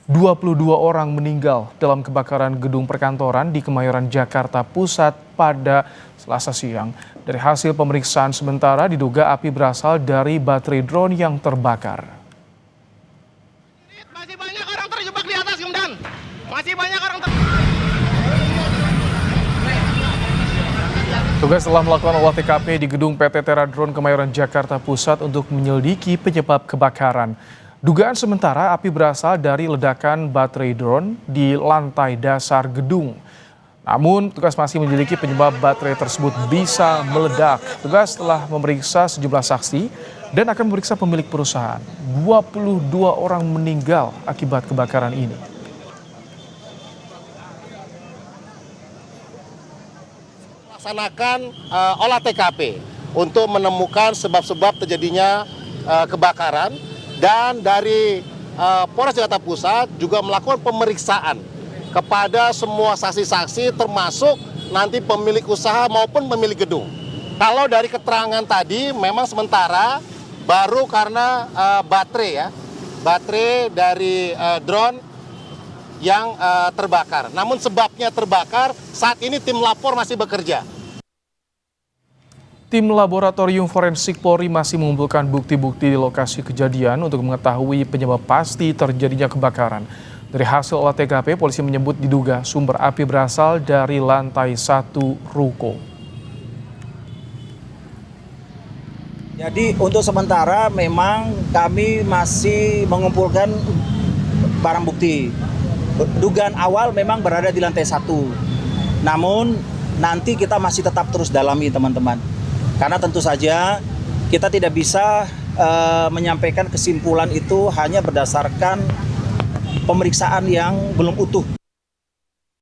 22 orang meninggal dalam kebakaran gedung perkantoran di Kemayoran, Jakarta Pusat pada Selasa siang. Dari hasil pemeriksaan sementara diduga api berasal dari baterai drone yang terbakar. Masih banyak orang terjebak di atas, Komandan. Masih banyak orang Tugas telah melakukan olah TKP di gedung PT Teradrone Kemayoran, Jakarta Pusat untuk menyelidiki penyebab kebakaran. Dugaan sementara api berasal dari ledakan baterai drone di lantai dasar gedung. Namun, tugas masih menyelidiki penyebab baterai tersebut bisa meledak. Tugas telah memeriksa sejumlah saksi dan akan memeriksa pemilik perusahaan. 22 orang meninggal akibat kebakaran ini. Laksanakan olah TKP untuk menemukan sebab-sebab terjadinya kebakaran. Dan dari Polres Jakarta Pusat juga melakukan pemeriksaan kepada semua saksi-saksi termasuk nanti pemilik usaha maupun pemilik gedung. Kalau dari keterangan tadi memang sementara baru karena baterai dari drone yang terbakar. Namun sebabnya terbakar saat ini tim lapor masih bekerja. Tim Laboratorium Forensik Polri masih mengumpulkan bukti-bukti di lokasi kejadian untuk mengetahui penyebab pasti terjadinya kebakaran. Dari hasil olah TKP, polisi menyebut diduga sumber api berasal dari lantai 1 ruko. Jadi untuk sementara memang kami masih mengumpulkan barang bukti. Dugaan awal memang berada di lantai 1. Namun nanti kita masih tetap terus dalami, teman-teman. Karena tentu saja kita tidak bisa menyampaikan kesimpulan itu hanya berdasarkan pemeriksaan yang belum utuh.